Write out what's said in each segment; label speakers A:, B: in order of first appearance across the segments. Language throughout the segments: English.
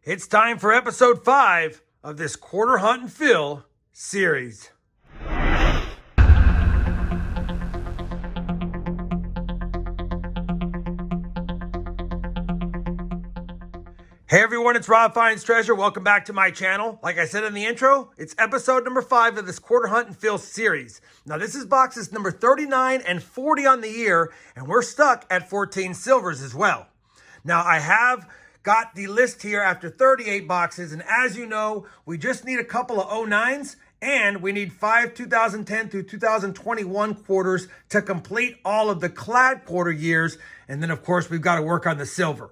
A: It's time for episode 5 of this Quarter Hunt and Fill series. Hey everyone, it's RobFindsTreasure. Welcome back to my channel. Like I said in the intro, it's episode number 5 of this Quarter Hunt and Fill series. Now this is boxes number 39 and 40 on the year, and we're stuck at 14 silvers as well. Now I have got the list here after 38 boxes, and as you know, we just need a couple of 09s, and we need 5 2010 through 2021 quarters to complete all of the clad quarter years, and then of course we've got to work on the silver.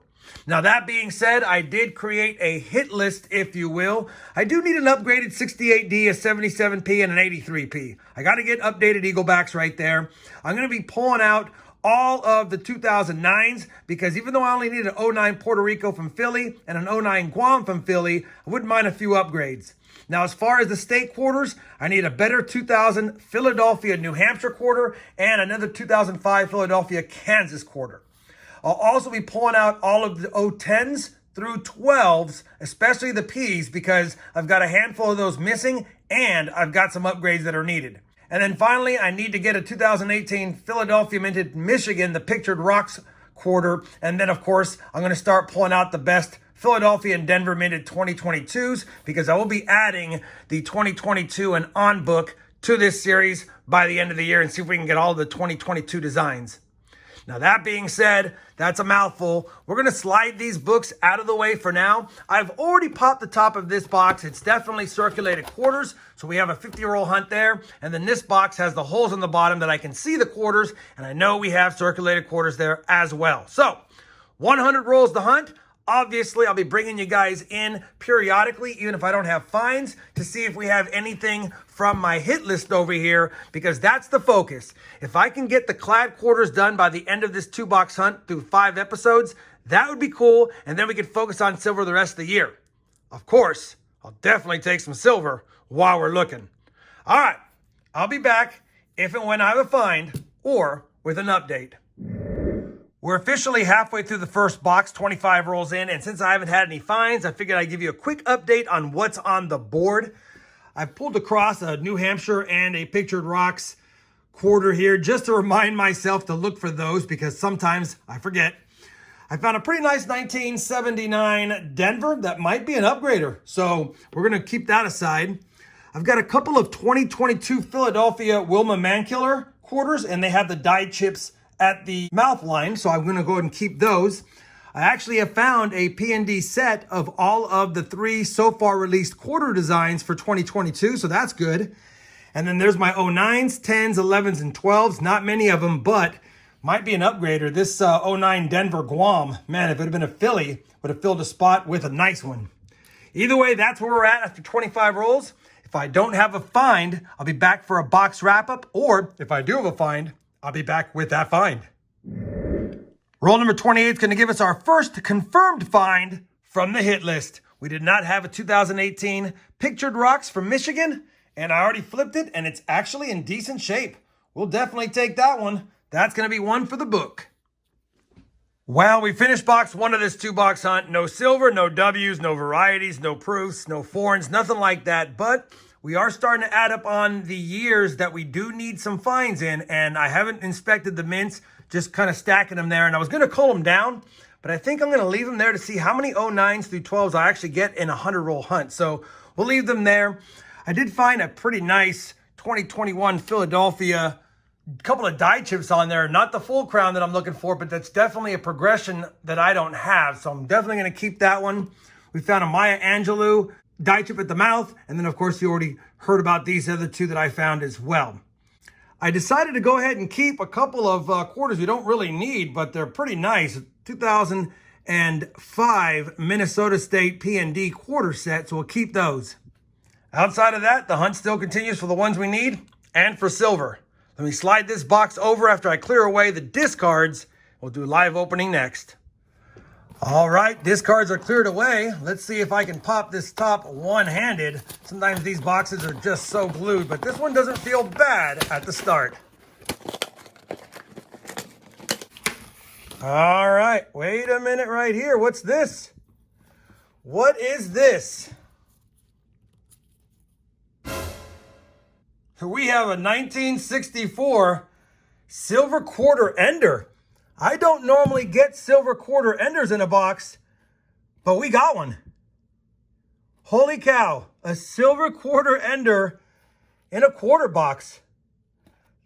A: Now that being said, I did create a hit list, if you will. I do need an upgraded 68D, a 77P, and an 83P. I got to get updated Eaglebacks right there. I'm going to be pulling out all of the 2009s because even though I only need an 09 Puerto Rico from Philly and an 09 Guam from Philly, I wouldn't mind a few upgrades. Now, as far as the state quarters, I need a better 2000 Philadelphia, New Hampshire quarter and another 2005 Philadelphia, Kansas quarter. I'll also be pulling out all of the 010s through 12s, especially the Ps, because I've got a handful of those missing and I've got some upgrades that are needed. And then finally, I need to get a 2018 Philadelphia Minted Michigan, the Pictured Rocks quarter. And then, of course, I'm going to start pulling out the best Philadelphia and Denver Minted 2022s because I will be adding the 2022 and on book to this series by the end of the year and see if we can get all of the 2022 designs. Now, that being said, that's a mouthful. We're going to slide these books out of the way for now. I've already popped the top of this box. It's definitely circulated quarters, so we have a 50-roll hunt there. And then this box has the holes on the bottom that I can see the quarters, and I know we have circulated quarters there as well. So, 100 rolls to hunt. Obviously, I'll be bringing you guys in periodically, even if I don't have finds, to see if we have anything from my hit list over here, because that's the focus. If I can get the clad quarters done by the end of this 2-box hunt through 5 episodes, that would be cool, and then we can focus on silver the rest of the year. Of course, I'll definitely take some silver while we're looking. All right, I'll be back if and when I have a find or with an update. We're officially halfway through the first box, 25 rolls in, and since I haven't had any finds, I figured I'd give you a quick update on what's on the board. I've pulled across a New Hampshire and a Pictured Rocks quarter here just to remind myself to look for those because sometimes I forget. I found a pretty nice 1979 Denver that might be an upgrader, so we're going to keep that aside. I've got a couple of 2022 Philadelphia Wilma Mankiller quarters, and they have the die chips at the mouth line, so I'm going to go ahead and keep those. I actually have found a P&D set of all of the 3 so far released quarter designs for 2022, so that's good. And then there's my 09s, 10s, 11s, and 12s. Not many of them, but might be an upgrader. This 09 Denver Guam, man, if it had been a Philly, would have filled a spot with a nice one. Either way, that's where we're at after 25 rolls. If I don't have a find, I'll be back for a box wrap-up, or if I do have a find, I'll be back with that find. Roll number 28 is going to give us our first confirmed find from the hit list. We did not have a 2018 Pictured Rocks from Michigan, and I already flipped it, and it's actually in decent shape. We'll definitely take that one. That's going to be one for the book. Well, we finished box 1 of this 2-box hunt. No silver, no W's, no varieties, no proofs, no foreigns, nothing like that, but we are starting to add up on the years that we do need some finds in, and I haven't inspected the mints, just kind of stacking them there, and I was going to cull them down, but I think I'm going to leave them there to see how many 09s through 12s I actually get in a 100-roll hunt, so we'll leave them there. I did find a pretty nice 2021 Philadelphia, couple of die chips on there, not the full crown that I'm looking for, but that's definitely a progression that I don't have, so I'm definitely going to keep that one. We found a Maya Angelou die chip at the mouth, and then of course you already heard about these other 2 that I found as well. I decided to go ahead and keep a couple of quarters we don't really need, but they're pretty nice. 2005 Minnesota State P&D quarter set, so we'll keep those. Outside of that, the hunt still continues for the ones we need and for silver. Let me slide this box over after I clear away the discards. We'll do live opening next. All right, discards are cleared away. Let's see if I can pop this top one-handed. Sometimes these boxes are just so glued, but this one doesn't feel bad at the start. All right, wait a minute right here. What's this? What is this? We have a 1964 silver quarter ender. I don't normally get silver quarter enders in a box, but we got one. Holy cow, a silver quarter ender in a quarter box.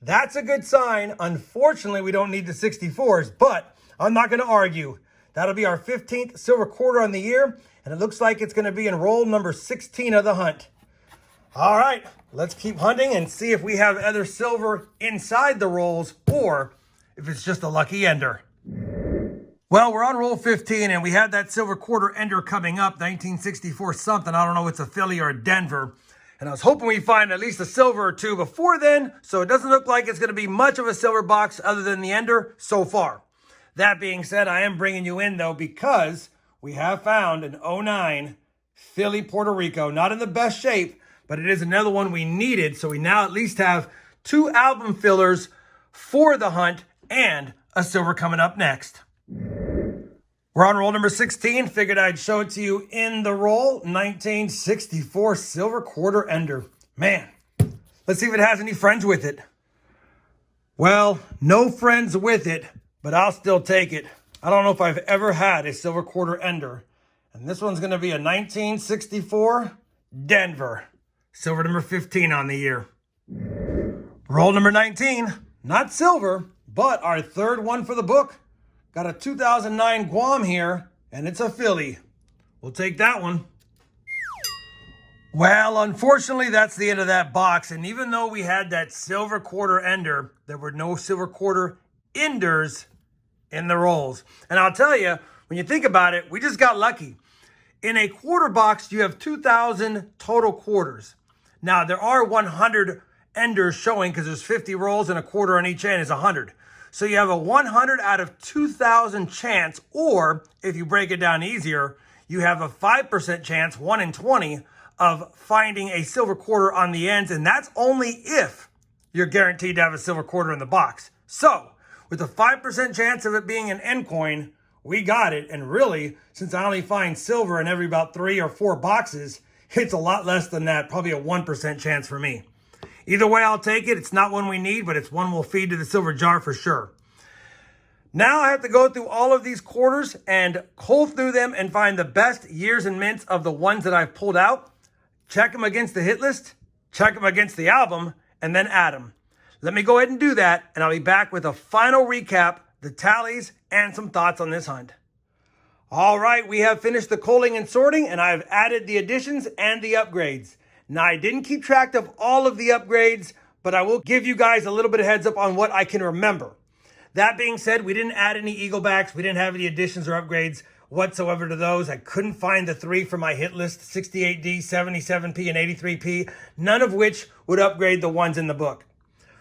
A: That's a good sign. Unfortunately, we don't need the 64s, but I'm not going to argue. That'll be our 15th silver quarter on the year, and it looks like it's going to be in roll number 16 of the hunt. All right, let's keep hunting and see if we have other silver inside the rolls or if it's just a lucky ender. Well, we're on roll 15 and we have that silver quarter ender coming up, 1964 something. I don't know if it's a Philly or a Denver. And I was hoping we find at least a silver or two before then, so it doesn't look like it's going to be much of a silver box other than the ender so far. That being said, I am bringing you in though because we have found an 09 Philly Puerto Rico. Not in the best shape, but it is another one we needed. So we now at least have 2 album fillers for the hunt and a silver coming up next. We're on roll number 16. Figured I'd show it to you in the roll. 1964 silver quarter ender. Man, let's see if it has any friends with it. Well, no friends with it, but I'll still take it. I don't know if I've ever had a silver quarter ender. And this one's going to be a 1964 Denver. Silver number 15 on the year. Roll number 19. Not silver, but our third one for the book. Got a 2009 Guam here, and it's a Philly. We'll take that one. Well, unfortunately, that's the end of that box. And even though we had that silver quarter ender, there were no silver quarter enders in the rolls. And I'll tell you, when you think about it, we just got lucky. In a quarter box, you have 2,000 total quarters. Now, there are 100 enders showing because there's 50 rolls and a quarter on each end is 100. So you have a 100 out of 2,000 chance, or if you break it down easier, you have a 5% chance, 1 in 20, of finding a silver quarter on the ends, and that's only if you're guaranteed to have a silver quarter in the box. So, with a 5% chance of it being an end coin, we got it, and really, since I only find silver in every about 3 or 4 boxes, it's a lot less than that, probably a 1% chance for me. Either way, I'll take it. It's not one we need, but it's one we'll feed to the silver jar for sure. Now I have to go through all of these quarters and cull through them and find the best years and mints of the ones that I've pulled out, check them against the hit list, check them against the album, and then add them. Let me go ahead and do that, and I'll be back with a final recap, the tallies, and some thoughts on this hunt. All right, we have finished the culling and sorting, and I've added the additions and the upgrades. Now, I didn't keep track of all of the upgrades, but I will give you guys a little bit of heads up on what I can remember. That being said, we didn't add any Eaglebacks. We didn't have any additions or upgrades whatsoever to those. I couldn't find the 3 for my hit list, 68D, 77P, and 83P, none of which would upgrade the ones in the book.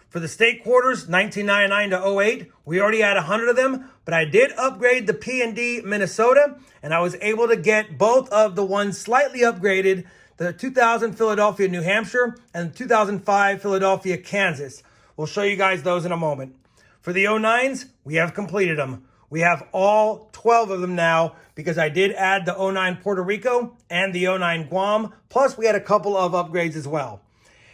A: For the state quarters, 1999 to 08, we already had 100 of them, but I did upgrade the P&D Minnesota, and I was able to get both of the ones slightly upgraded, the 2000 Philadelphia, New Hampshire, and 2005 Philadelphia, Kansas. We'll show you guys those in a moment. For the 09s, we have completed them. We have all 12 of them now because I did add the 09 Puerto Rico and the 09 Guam, plus we had a couple of upgrades as well.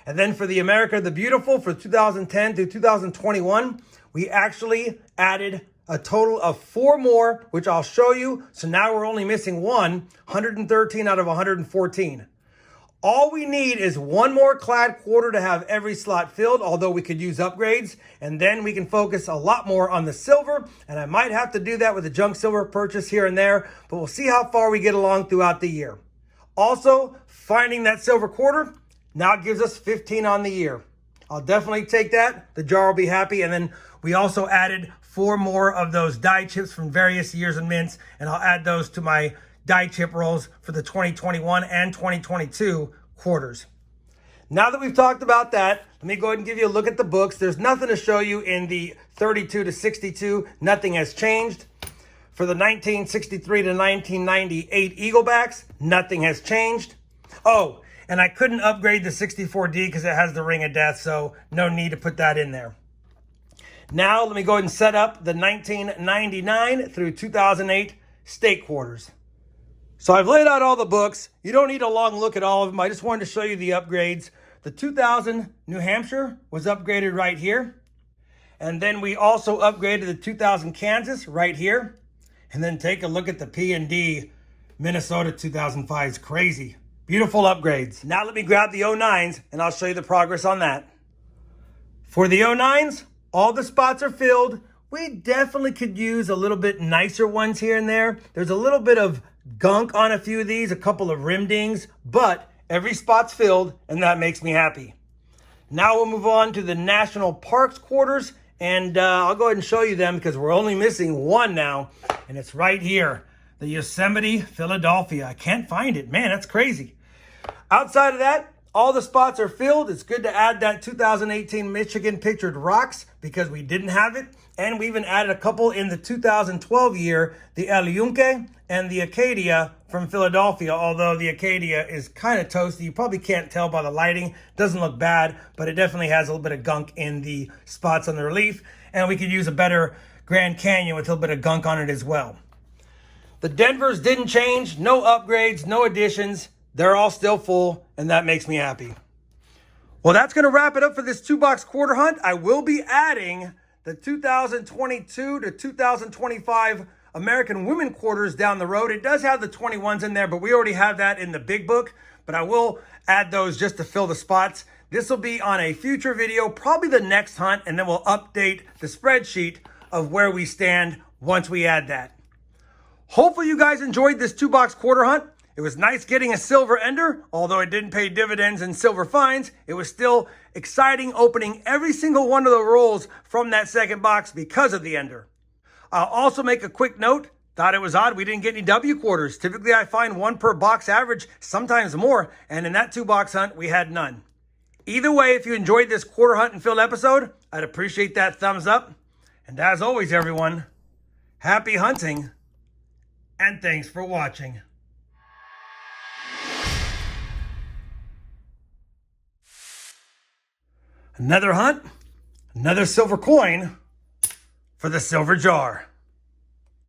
A: And then for the America the Beautiful, for 2010 to 2021, we actually added a total of 4 more, which I'll show you. So now we're only missing 113 out of 114. All we need is 1 more clad quarter to have every slot filled, although we could use upgrades, and then we can focus a lot more on the silver, and I might have to do that with a junk silver purchase here and there, but we'll see how far we get along throughout the year. Also, finding that silver quarter now gives us 15 on the year. I'll definitely take that. The jar will be happy, and then we also added 4 more of those die chips from various years and mints, and I'll add those to my die chip rolls for the 2021 and 2022 quarters. Now that we've talked about that, let me go ahead and give you a look at the books. There's nothing to show you in the 32 to 62. Nothing has changed. For the 1963 to 1998 Eaglebacks, nothing has changed. Oh, and I couldn't upgrade the 64D because it has the Ring of Death, so no need to put that in there. Now let me go ahead and set up the 1999 through 2008 state quarters. So I've laid out all the books. You don't need a long look at all of them. I just wanted to show you the upgrades. The 2000 New Hampshire was upgraded right here. And then we also upgraded the 2000 Kansas right here. And then take a look at the P&D Minnesota 2005. It's crazy. Beautiful upgrades. Now let me grab the 09s and I'll show you the progress on that. For the 09s, all the spots are filled. We definitely could use a little bit nicer ones here and there. There's a little bit of gunk on a few of these, a couple of rim dings, but every spot's filled and that makes me happy. Now we'll move on to the National Parks quarters, and I'll go ahead and show you them because we're only missing one now, and it's right here, the Yosemite, Philadelphia. I can't find it. Man, that's crazy. Outside of that, all the spots are filled. It's good to add that 2018 Michigan Pictured Rocks because we didn't have it. And we even added a couple in the 2012 year, the El Yunque and the Acadia from Philadelphia, although the Acadia is kind of toasty. You probably can't tell by the lighting. Doesn't look bad, but it definitely has a little bit of gunk in the spots on the relief. And we could use a better Grand Canyon with a little bit of gunk on it as well. The Denvers didn't change. No upgrades, no additions. They're all still full, and that makes me happy. Well, that's going to wrap it up for this 2-box quarter hunt. I will be adding the 2022 to 2025 American Women quarters down the road. It does have the 21s in there, but we already have that in the big book. But I will add those just to fill the spots. This will be on a future video, probably the next hunt, and then we'll update the spreadsheet of where we stand once we add that. Hopefully you guys enjoyed this 2-box quarter hunt. It was nice getting a silver ender, although it didn't pay dividends in silver fines. It was still exciting opening every single one of the rolls from that second box because of the ender. I'll also make a quick note. Thought it was odd we didn't get any W quarters. Typically I find one per box average, sometimes more, and in that 2-box hunt we had none. Either way, if you enjoyed this quarter hunt and fill episode, I'd appreciate that thumbs up. And as always, everyone, happy hunting and thanks for watching. Another hunt, another silver coin for the silver jar.